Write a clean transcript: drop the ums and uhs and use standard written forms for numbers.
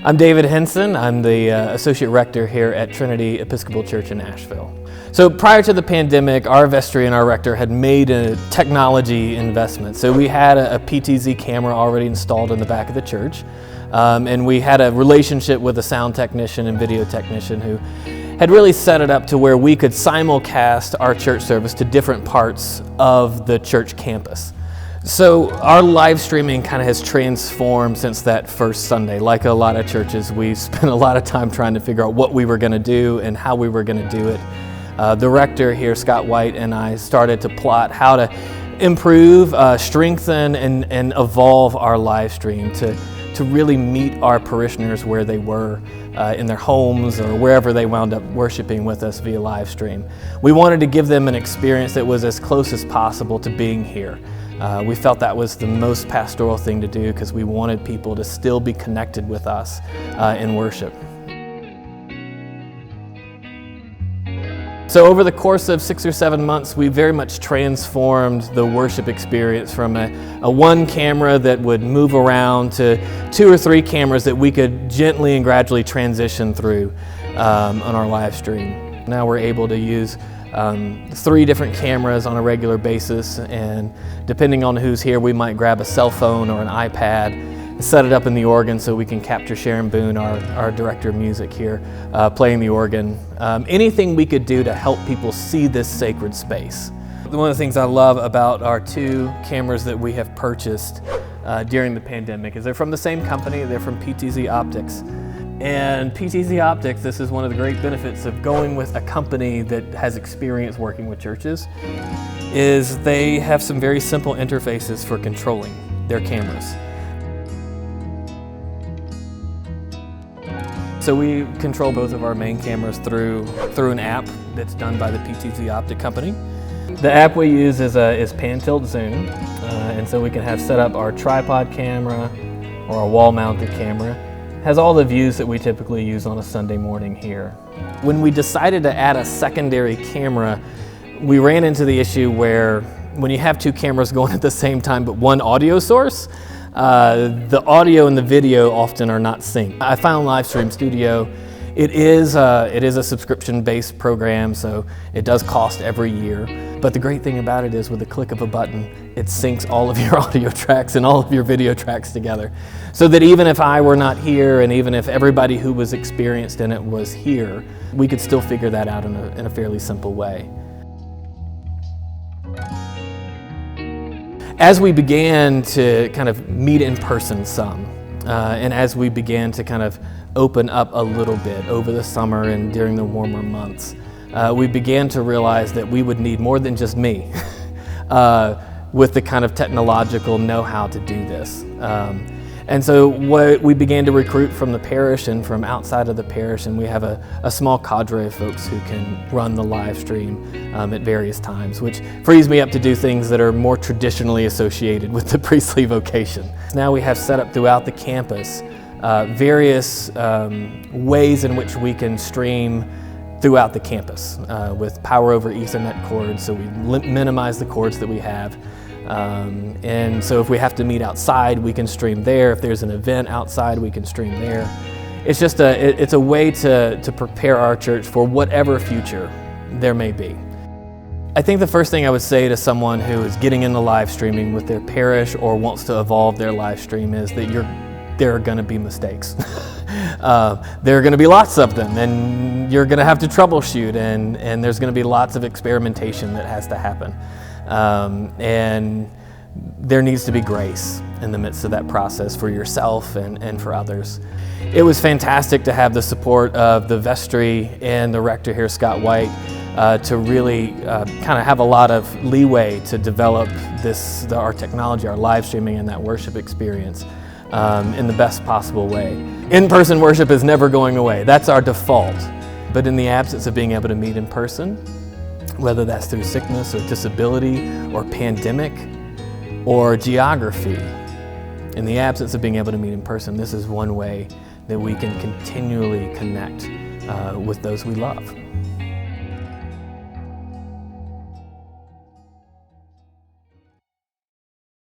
I'm David Henson. I'm the Associate Rector here at Trinity Episcopal Church in Asheville. So prior to the pandemic, our vestry and our rector had made a technology investment. So we had a PTZ camera already installed in the back of the church. And we had a relationship with a sound technician and video technician who had really set it up to where we could simulcast our church service to different parts of the church campus. So our live streaming kind of has transformed since that first Sunday. Like a lot of churches, we spent a lot of time trying to figure out what we were going to do and how we were going to do it. The rector here, Scott White, and I started to plot how to improve, strengthen, and evolve our live stream to really meet our parishioners where they were in their homes or wherever they wound up worshiping with us via live stream. We wanted to give them an experience that was as close as possible to being here. We felt that was the most pastoral thing to do because we wanted people to still be connected with us in worship. So over the course of 6 or 7 months, we very much transformed the worship experience from a one camera that would move around to 2 or 3 cameras that we could gently and gradually transition through on our live stream. Now we're able to use 3 different cameras on a regular basis, and depending on who's here, we might grab a cell phone or an iPad, set it up in the organ so we can capture Sharon Boone, our director of music here, playing the organ. Anything we could do to help people see this sacred space. One of the things I love about our 2 cameras that we have purchased during the pandemic is they're from the same company. They're from PTZ Optics. And PTZ Optics, this is one of the great benefits of going with a company that has experience working with churches, is they have some very simple interfaces for controlling their cameras. So we control both of our main cameras through an app that's done by the PTZ Optic company. The app we use is Pan Tilt Zoom, and so we can have set up our tripod camera or our wall-mounted camera. Has all the views that we typically use on a Sunday morning here. When we decided to add a secondary camera, we ran into the issue where when you have 2 cameras going at the same time but one audio source, the audio and the video often are not synced. I found Livestream Studio. It is a subscription-based program, so it does cost every year. But the great thing about it is with the click of a button, it syncs all of your audio tracks and all of your video tracks together. So that even if I were not here and even if everybody who was experienced in it was here, we could still figure that out in a fairly simple way. As we began to kind of meet in person some, and as we began to kind of open up a little bit over the summer and during the warmer months, we began to realize that we would need more than just me with the kind of technological know-how to do this. And so we began to recruit from the parish and from outside of the parish, and we have a small cadre of folks who can run the live stream at various times, which frees me up to do things that are more traditionally associated with the priestly vocation. Now we have set up throughout the campus various ways in which we can stream throughout the campus with power over Ethernet cords, so we minimize the cords that we have. And so if we have to meet outside, we can stream there. If there's an event outside, we can stream there. It's just it's a way to prepare our church for whatever future there may be. I think the first thing I would say to someone who is getting into live streaming with their parish or wants to evolve their live stream is that there are going to be mistakes. There are going to be lots of them, and you're going to have to troubleshoot, and there's going to be lots of experimentation that has to happen. And there needs to be grace in the midst of that process for yourself and for others. It was fantastic to have the support of the vestry and the rector here, Scott White, to really kind of have a lot of leeway to develop our technology, our live streaming, and that worship experience in the best possible way. In-person worship is never going away. That's our default. But in the absence of being able to meet in person, whether that's through sickness or disability or pandemic or geography, in the absence of being able to meet in person, this is one way that we can continually connect with those we love.